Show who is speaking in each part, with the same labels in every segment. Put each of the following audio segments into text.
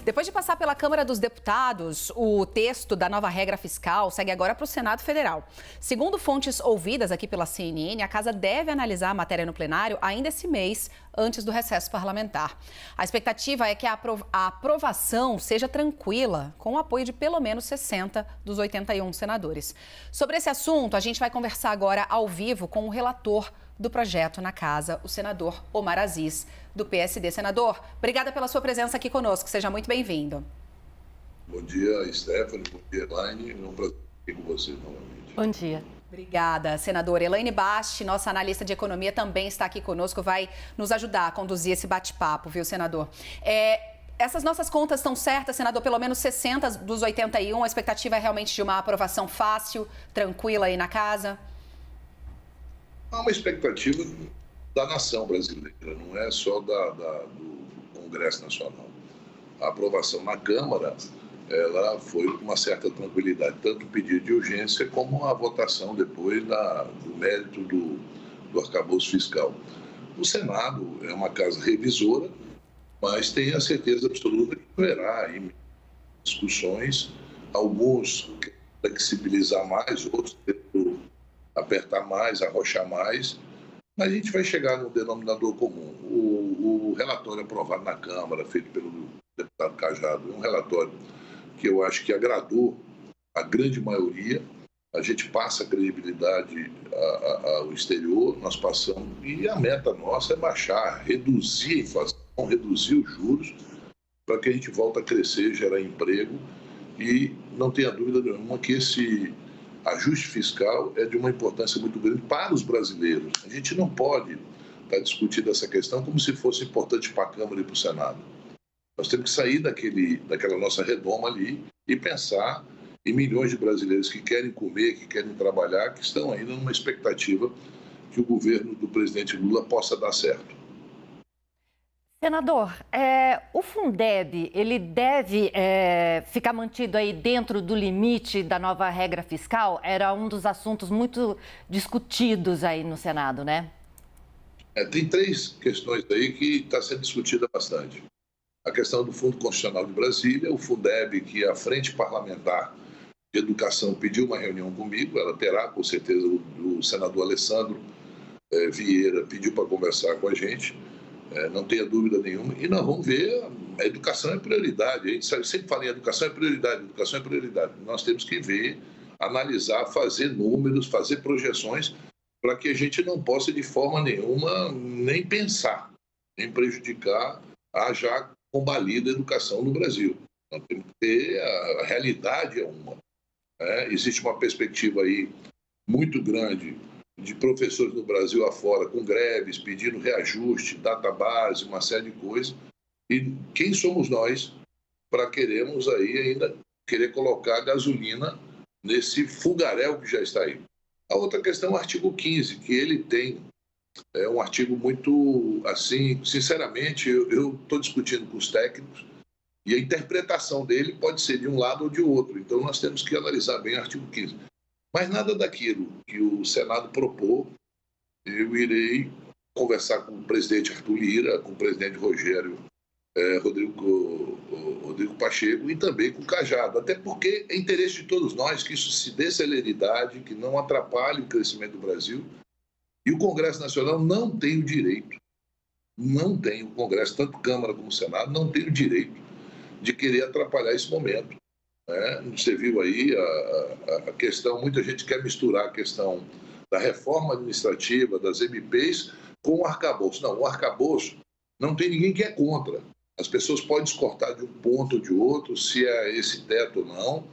Speaker 1: Depois de passar pela Câmara dos Deputados, o texto da nova regra fiscal segue agora para o Senado Federal. Segundo fontes ouvidas aqui pela CNN, a Casa deve analisar a matéria no plenário ainda esse mês, antes do recesso parlamentar. A expectativa é que a aprovação seja tranquila, com o apoio de pelo menos 60 dos 81 senadores. Sobre esse assunto, a gente vai conversar agora ao vivo com o relator do projeto na Casa, o senador Omar Aziz, do PSD. Senador, obrigada pela sua presença aqui conosco. Seja muito bem-vindo.
Speaker 2: Bom dia, Stephanie. Bom dia, Elaine. É um prazer estar aqui com vocês novamente.
Speaker 3: Bom dia.
Speaker 1: Obrigada, senadora. Elaine Basti, nossa analista de economia, também está aqui conosco, vai nos ajudar a conduzir esse bate-papo, viu, senador? Essas nossas contas estão certas, senador? Pelo menos 60 dos 81, a expectativa é realmente de uma aprovação fácil, tranquila aí na Casa?
Speaker 2: Há uma expectativa da nação brasileira, não é só do Congresso Nacional. A aprovação na Câmara, ela foi com uma certa tranquilidade, tanto o pedido de urgência como a votação depois do mérito do arcabouço fiscal. O Senado é uma casa revisora, mas tenho a certeza absoluta que haverá aí discussões, alguns flexibilizar mais, outros apertar mais, arrochar mais, mas a gente vai chegar no denominador comum. O relatório aprovado na Câmara, feito pelo deputado Cajado, é um relatório que eu acho que agradou a grande maioria. A gente passa a credibilidade ao exterior, nós passamos, e a meta nossa é baixar, reduzir a inflação, reduzir os juros, para que a gente volte a crescer, gerar emprego, e não tenha dúvida nenhuma que esse ajuste fiscal é de uma importância muito grande para os brasileiros. A gente não pode estar discutindo essa questão como se fosse importante para a Câmara e para o Senado. Nós temos que sair daquela nossa redoma ali e pensar em milhões de brasileiros que querem comer, que querem trabalhar, que estão ainda numa expectativa que o governo do presidente Lula possa dar certo.
Speaker 3: Senador, o Fundeb, ele deve ficar mantido aí dentro do limite da nova regra fiscal? Era um dos assuntos muito discutidos aí no Senado, né?
Speaker 2: Tem três questões aí que está sendo discutida bastante. A questão do Fundo Constitucional de Brasília, o Fundeb, que a Frente Parlamentar de Educação pediu uma reunião comigo, ela terá, com certeza, o senador Alessandro Vieira pediu para conversar com a gente. Não tenha dúvida nenhuma, e nós vamos ver, a educação é prioridade, a gente sempre fala em educação é prioridade, nós temos que ver, analisar, fazer números, fazer projeções, para que a gente não possa de forma nenhuma nem pensar, nem prejudicar a já combalida educação no Brasil. Nós temos que ter, a realidade é uma, existe uma perspectiva aí muito grande de professores no Brasil afora, com greves, pedindo reajuste, database, uma série de coisas. E quem somos nós para queremos aí ainda querer colocar gasolina nesse fogaréu que já está aí? A outra questão é o artigo 15, que ele tem um artigo muito, assim, sinceramente, eu estou discutindo com os técnicos e a interpretação dele pode ser de um lado ou de outro. Então, nós temos que analisar bem o artigo 15. Mas nada daquilo que o Senado propôs, eu irei conversar com o presidente Arthur Lira, com o presidente Rodrigo Pacheco e também com o Cajado. Até porque é interesse de todos nós que isso se dê celeridade, que não atrapalhe o crescimento do Brasil. E o Congresso Nacional não tem o direito, o Congresso, tanto Câmara como Senado, não tem o direito de querer atrapalhar esse momento. Você viu aí a questão, muita gente quer misturar a questão da reforma administrativa, das MPs, com o arcabouço. Não, o arcabouço não tem ninguém que é contra. As pessoas podem descortar de um ponto ou de outro, se é esse teto ou não,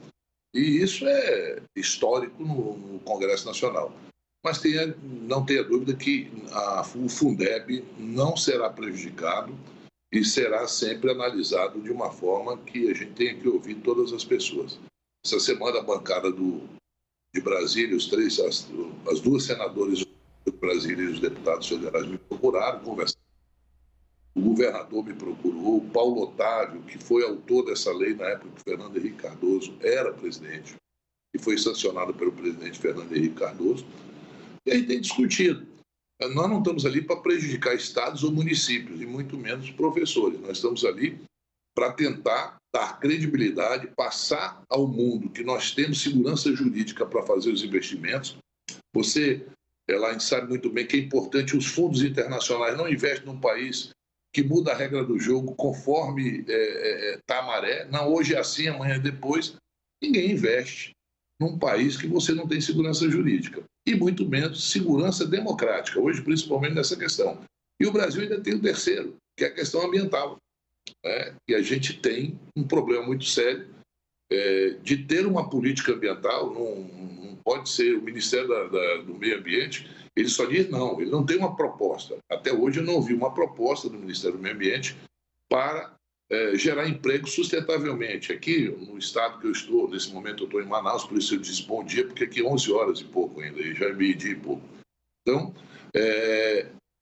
Speaker 2: e isso é histórico no Congresso Nacional. Mas não tenha dúvida que o Fundeb não será prejudicado, e será sempre analisado de uma forma que a gente tenha que ouvir todas as pessoas. Essa semana, a bancada de Brasília, as duas senadoras de Brasília e os deputados federais me procuraram, conversaram. O governador me procurou, o Paulo Otávio, que foi autor dessa lei na época que Fernando Henrique Cardoso era presidente, e foi sancionado pelo presidente Fernando Henrique Cardoso, e a gente tem discutido. Nós não estamos ali para prejudicar estados ou municípios, e muito menos professores. Nós estamos ali para tentar dar credibilidade, passar ao mundo que nós temos segurança jurídica para fazer os investimentos. A gente sabe muito bem que é importante, os fundos internacionais não investem num país que muda a regra do jogo conforme está a maré. Não, hoje é assim, amanhã é depois. Ninguém investe num país que você não tem segurança jurídica e muito menos segurança democrática, hoje principalmente nessa questão. E o Brasil ainda tem o terceiro, que é a questão ambiental. E a gente tem um problema muito sério de ter uma política ambiental. Não pode ser o Ministério do Meio Ambiente, ele só diz não, ele não tem uma proposta. Até hoje eu não ouvi uma proposta do Ministério do Meio Ambiente para gerar emprego sustentavelmente. Aqui no estado que eu estou, nesse momento eu estou em Manaus, por isso eu disse bom dia, porque aqui é 11 horas e pouco ainda, e já é meio-dia e pouco. Então,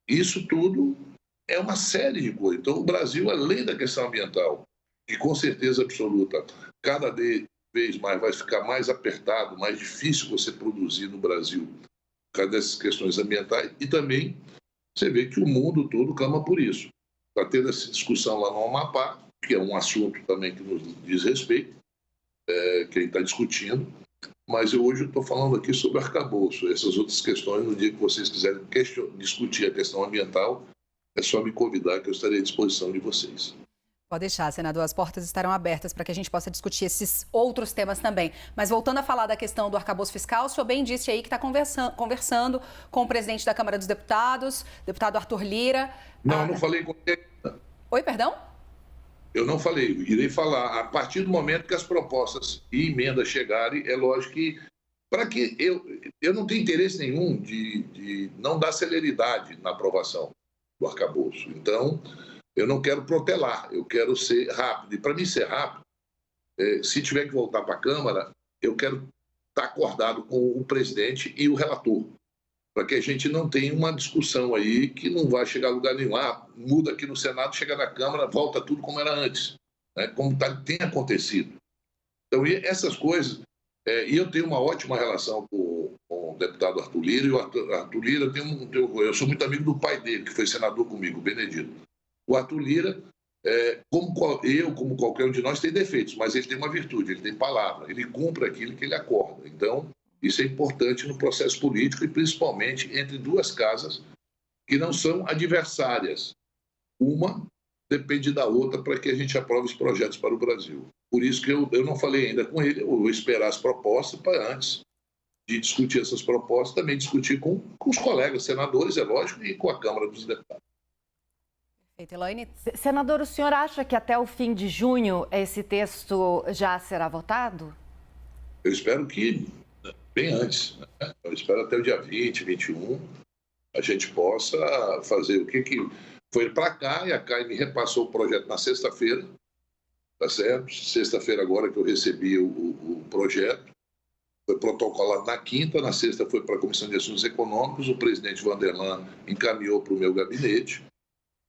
Speaker 2: isso tudo é uma série de coisas. Então, o Brasil, além da questão ambiental, que com certeza absoluta, cada vez mais vai ficar mais apertado, mais difícil você produzir no Brasil por causa dessas questões ambientais, e também você vê que o mundo todo clama por isso. Está tendo essa discussão lá no Amapá, que é um assunto também que nos diz respeito, que a gente está discutindo, mas hoje eu estou falando aqui sobre arcabouço. Essas outras questões, no dia que vocês quiserem discutir a questão ambiental, é só me convidar que eu estarei à disposição de vocês.
Speaker 1: Pode deixar, senador, as portas estarão abertas para que a gente possa discutir esses outros temas também. Mas voltando a falar da questão do arcabouço fiscal, o senhor bem disse aí que está conversando com o presidente da Câmara dos Deputados, deputado Arthur Lira.
Speaker 2: Não, não falei com ele.
Speaker 1: Oi, perdão?
Speaker 2: Eu não falei, eu irei falar. A partir do momento que as propostas e emendas chegarem, é lógico que, para que eu não tenho interesse nenhum de não dar celeridade na aprovação do arcabouço. Então, eu não quero protelar, eu quero ser rápido. E para mim ser rápido, se tiver que voltar para a Câmara, eu quero estar acordado com o presidente e o relator, para que a gente não tenha uma discussão aí que não vai chegar a lugar nenhum. Muda aqui no Senado, chega na Câmara, volta tudo como era antes, né? Como tem acontecido. Então, essas coisas... e eu tenho uma ótima relação com o deputado Arthur Lira, e o Arthur Lira eu sou muito amigo do pai dele, que foi senador comigo, o Benedito. O Arthur Lira, como qualquer um de nós, tem defeitos, mas ele tem uma virtude, ele tem palavra, ele cumpre aquilo que ele acorda. Então, isso é importante no processo político e principalmente entre duas casas que não são adversárias. Uma depende da outra para que a gente aprove os projetos para o Brasil. Por isso que eu não falei ainda com ele, eu vou esperar as propostas para antes de discutir essas propostas, também discutir com os colegas senadores, é lógico, e com a Câmara dos Deputados.
Speaker 1: Elaine.
Speaker 3: Senador, o senhor acha que até o fim de junho esse texto já será votado?
Speaker 2: Eu espero que bem antes, né? Eu espero até o dia 20, 21, a gente possa fazer o que foi para cá, e a CAI me repassou o projeto na sexta-feira, tá certo? Sexta-feira agora que eu recebi o projeto, foi protocolado na quinta, na sexta foi para a Comissão de Assuntos Econômicos, o presidente Vanderlan encaminhou para o meu gabinete.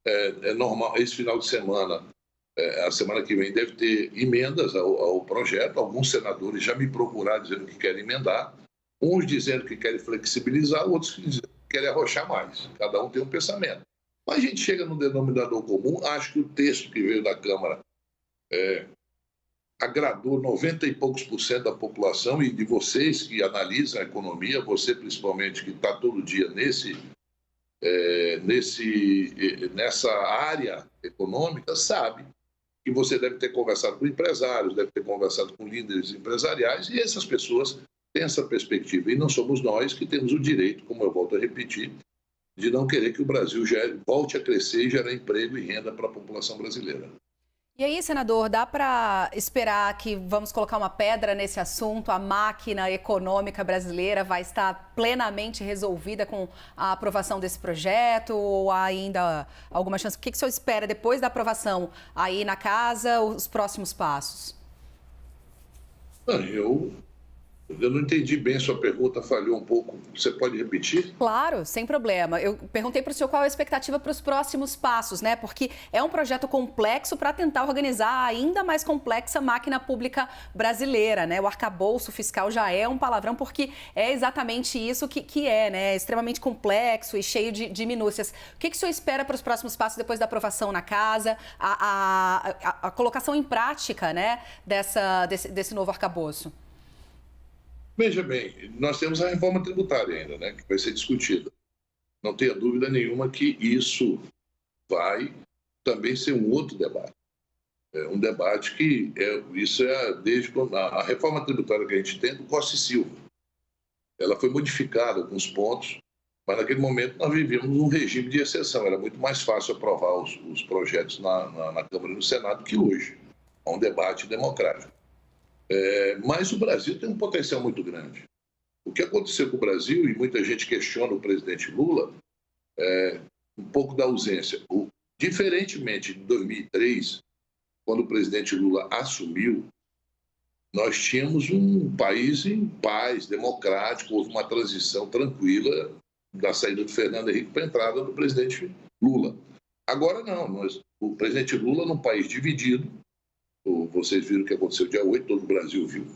Speaker 2: É normal, esse final de semana, a semana que vem, deve ter emendas ao projeto. Alguns senadores já me procuraram dizendo que querem emendar, uns dizendo que querem flexibilizar, outros dizendo que querem arrochar mais. Cada um tem um pensamento. Mas a gente chega no denominador comum. Acho que o texto que veio da Câmara agradou 90 e poucos % da população, e de vocês que analisam a economia, você principalmente que está todo dia nessa área econômica, sabe que você deve ter conversado com empresários, deve ter conversado com líderes empresariais, e essas pessoas têm essa perspectiva. E não somos nós que temos o direito, como eu volto a repetir, de não querer que o Brasil volte a crescer e gerar emprego e renda para a população brasileira.
Speaker 1: E aí, senador, dá para esperar que vamos colocar uma pedra nesse assunto? A máquina econômica brasileira vai estar plenamente resolvida com a aprovação desse projeto? Ou há ainda alguma chance? O que o senhor espera depois da aprovação aí na casa, os próximos passos?
Speaker 2: Eu não entendi bem a sua pergunta, falhou um pouco. Você pode repetir?
Speaker 1: Claro, sem problema. Eu perguntei para o senhor qual é a expectativa para os próximos passos, né? Porque é um projeto complexo para tentar organizar a ainda mais complexa máquina pública brasileira, né? O arcabouço fiscal já é um palavrão, porque é exatamente isso que é, né? É extremamente complexo e cheio de minúcias. O que o senhor espera para os próximos passos depois da aprovação na casa, a colocação em prática, né, desse novo arcabouço?
Speaker 2: Veja bem, nós temos a reforma tributária ainda, né, que vai ser discutida. Não tenha dúvida nenhuma que isso vai também ser um outro debate. É um debate que isso é desde a reforma tributária que a gente tem do Costa e Silva. Ela foi modificada alguns pontos, mas naquele momento nós vivíamos um regime de exceção. Era muito mais fácil aprovar os projetos na Câmara e no Senado que hoje. É um debate democrático. Mas o Brasil tem um potencial muito grande. O que aconteceu com o Brasil, e muita gente questiona o presidente Lula, um pouco da ausência. Diferentemente de 2003, quando o presidente Lula assumiu, nós tínhamos um país em paz, democrático, houve uma transição tranquila da saída do Fernando Henrique para a entrada do presidente Lula. Agora não, o presidente Lula num país dividido, vocês viram o que aconteceu dia 8, todo o Brasil viu.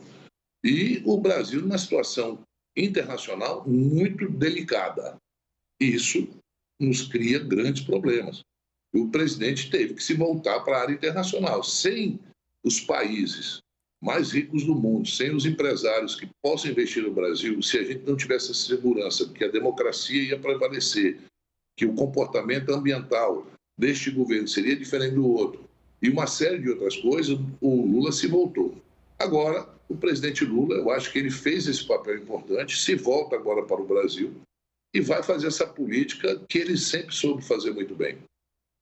Speaker 2: E o Brasil numa situação internacional muito delicada. Isso nos cria grandes problemas. O presidente teve que se voltar para a área internacional. Sem os países mais ricos do mundo, sem os empresários que possam investir no Brasil, se a gente não tivesse a segurança de que a democracia ia prevalecer, que o comportamento ambiental deste governo seria diferente do outro, e uma série de outras coisas, o Lula se voltou. Agora, o presidente Lula, eu acho que ele fez esse papel importante, se volta agora para o Brasil e vai fazer essa política que ele sempre soube fazer muito bem.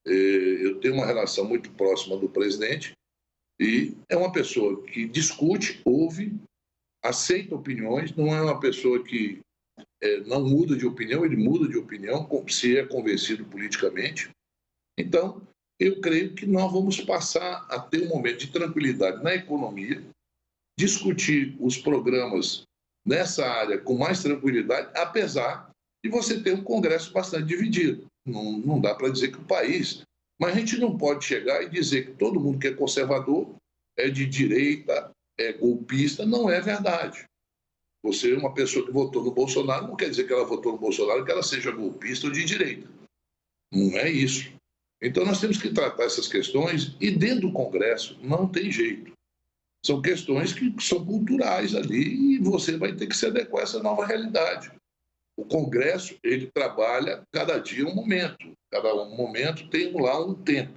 Speaker 2: Eu tenho uma relação muito próxima do presidente e é uma pessoa que discute, ouve, aceita opiniões, não é uma pessoa que não muda de opinião, ele muda de opinião se é convencido politicamente. Então, eu creio que nós vamos passar a ter um momento de tranquilidade na economia, discutir os programas nessa área com mais tranquilidade, apesar de você ter um Congresso bastante dividido. Não dá para dizer que o país... Mas a gente não pode chegar e dizer que todo mundo que é conservador é de direita, é golpista. Não é verdade. Você, uma pessoa que votou no Bolsonaro, não quer dizer que ela votou no Bolsonaro que ela seja golpista ou de direita. Não é isso. Então, nós temos que tratar essas questões e dentro do Congresso não tem jeito. São questões que são culturais ali e você vai ter que se adequar a essa nova realidade. O Congresso, ele trabalha cada dia um momento. Cada momento tem lá um tempo.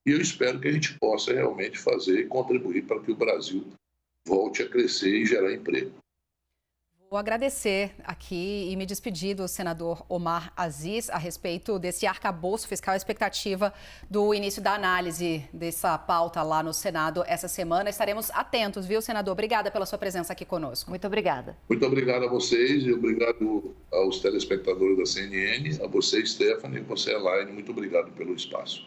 Speaker 2: E eu espero que a gente possa realmente fazer e contribuir para que o Brasil volte a crescer e gerar emprego.
Speaker 1: Vou agradecer aqui e me despedir do senador Omar Aziz a respeito desse arcabouço fiscal, a expectativa do início da análise dessa pauta lá no Senado essa semana. Estaremos atentos, viu, senador? Obrigada pela sua presença aqui conosco.
Speaker 3: Muito obrigada.
Speaker 2: Muito obrigado a vocês e obrigado aos telespectadores da CNN, a você, Stephanie, e você, Elaine. Muito obrigado pelo espaço.